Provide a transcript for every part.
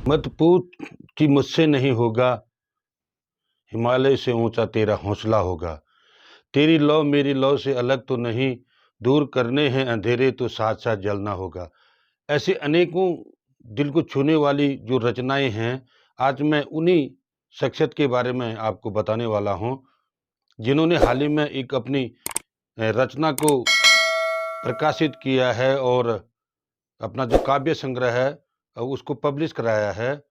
मत पूछ कि मुझसे नहीं होगा, हिमालय से ऊंचा तेरा हौसला होगा। तेरी लौ मेरी लौ से अलग तो नहीं, दूर करने हैं अंधेरे तो साथ साथ जलना होगा। ऐसे अनेकों दिल को छूने वाली जो रचनाएं हैं, आज मैं उन्हीं शख्सियत के बारे में आपको बताने वाला हूं, जिन्होंने हाल ही में एक अपनी रचना को प्रकाशित किया है और अपना जो काव्य संग्रह है उसको पब्लिश कराया है,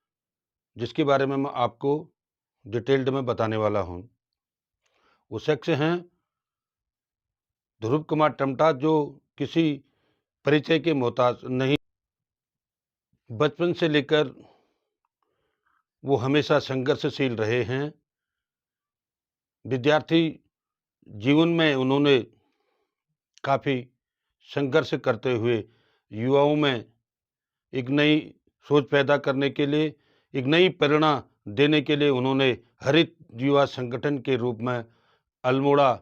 जिसके बारे में मैं आपको डिटेल्ड में बताने वाला हूं। वो शख्स हैं ध्रुव कुमार टमटा, जो किसी परिचय के मोहताज नहीं। बचपन से लेकर वो हमेशा संघर्षशील रहे हैं। विद्यार्थी जीवन में उन्होंने काफ़ी संघर्ष करते हुए युवाओं में एक नई सोच पैदा करने के लिए, एक नई प्रेरणा देने के लिए उन्होंने हरित युवा संगठन के रूप में अल्मोड़ा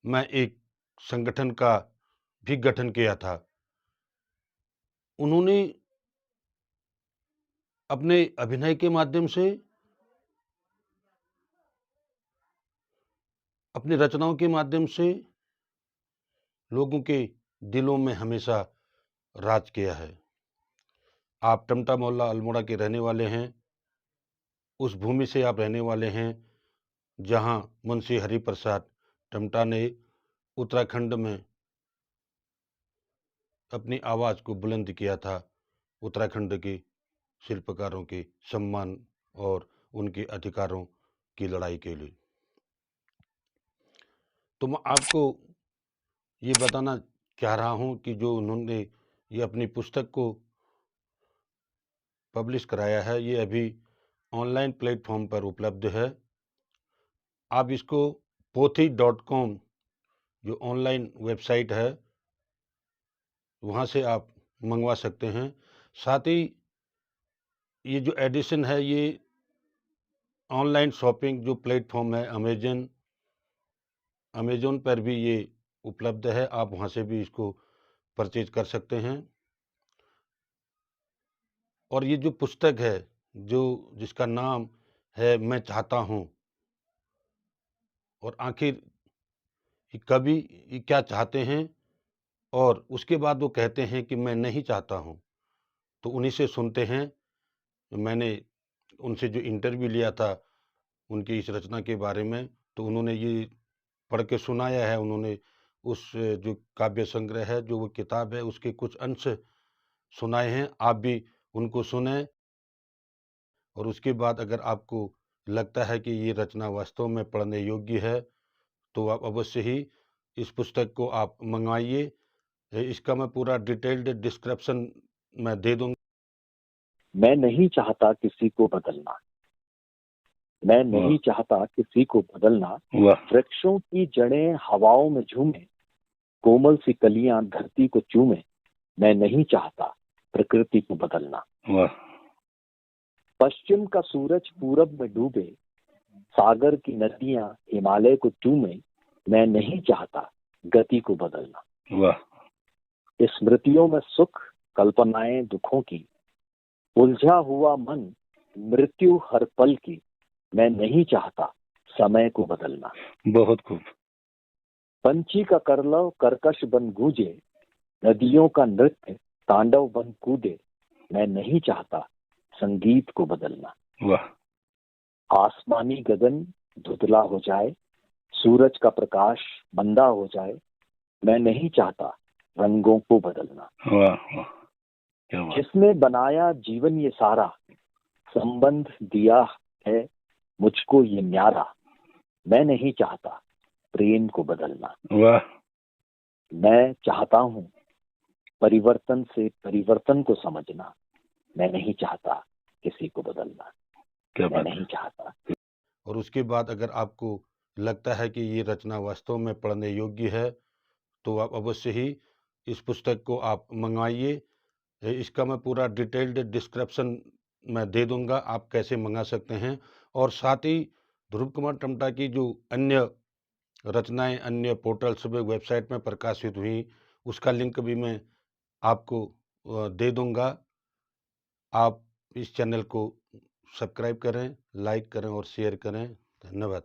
में एक संगठन का भी गठन किया था। उन्होंने अपने अभिनय के माध्यम से, अपनी रचनाओं के माध्यम से लोगों के दिलों में हमेशा राज किया है। आप टमटा मोहल्ला अल्मोड़ा के रहने वाले हैं, उस भूमि से आप रहने वाले हैं जहां मुंशी हरिप्रसाद टमटा ने उत्तराखंड में अपनी आवाज़ को बुलंद किया था, उत्तराखंड के शिल्पकारों के सम्मान और उनके अधिकारों की लड़ाई के लिए। तो मैं आपको ये बताना चाह रहा हूँ कि जो उन्होंने ये अपनी पुस्तक को पब्लिश कराया है, ये अभी ऑनलाइन प्लेटफॉर्म पर उपलब्ध है। आप इसको pothi.com जो ऑनलाइन वेबसाइट है वहाँ से आप मंगवा सकते हैं। साथ ही ये जो एडिशन है, ये ऑनलाइन शॉपिंग जो प्लेटफॉर्म है अमेजोन पर भी ये उपलब्ध है। आप वहाँ से भी इसको परचेज कर सकते हैं। और ये जो पुस्तक है, जो जिसका नाम है मैं चाहता हूँ, और आखिर ये कवि ये क्या चाहते हैं और उसके बाद वो कहते हैं कि मैं नहीं चाहता हूँ, तो उन्हीं से सुनते हैं। मैंने उनसे जो इंटरव्यू लिया था उनकी इस रचना के बारे में, तो उन्होंने ये पढ़ के सुनाया है। उन्होंने उस जो काव्य संग्रह है, जो वो किताब है, उसके कुछ अंश सुनाए हैं। आप भी उनको सुने और उसके बाद अगर आपको लगता है कि ये रचना वास्तव में पढ़ने योग्य है, तो आप अवश्य ही इस पुस्तक को आप मंगवाइए। इसका मैं पूरा डिटेल्ड डिस्क्रिप्शन मैं दे दूंगा। मैं नहीं चाहता किसी को बदलना, मैं नहीं चाहता किसी को बदलना। वृक्षों की जड़ें हवाओं में झूमे, कोमल सी कलियां धरती को चूमे। मैं नहीं चाहता प्रकृति को बदलना। पश्चिम का सूरज पूरब में डूबे, सागर की नदियां हिमालय को चूमे। मैं नहीं चाहता गति को बदलना। स्मृतियों में सुख, कल्पनाएं दुखों की, उलझा हुआ मन मृत्यु हर पल की। मैं नहीं चाहता समय को बदलना। बहुत खूब। पंछी का करलव कर्कश बन गूंजे, नदियों का नृत्य तांडव बन कूदे। मैं नहीं चाहता संगीत को बदलना। आसमानी गगन धुंधला हो जाए, सूरज का प्रकाश मंदा हो जाए। मैं नहीं चाहता रंगों को बदलना। जिसने बनाया जीवन ये सारा, संबंध दिया है मुझको ये न्यारा। मैं नहीं चाहता प्रेम को बदलना। मैं चाहता हूँ परिवर्तन से परिवर्तन को समझना। मैं नहीं चाहता किसी को बदलना। मैं नहीं चाहता। और उसके बाद अगर आपको लगता है कि ये रचना वास्तव में पढ़ने योग्य है, तो आप अवश्य ही इस पुस्तक को आप मंगवाइए। इसका मैं पूरा डिटेल्ड डिस्क्रिप्शन मैं दे दूंगा, आप कैसे मंगा सकते हैं। और साथ ही ध्रुव कुमार टमटा की जो अन्य रचनाएं अन्य पोर्टल्स में वेबसाइट में प्रकाशित हुई, उसका लिंक भी मैं आपको दे दूंगा। आप इस चैनल को सब्सक्राइब करें, लाइक करें और शेयर करें। धन्यवाद।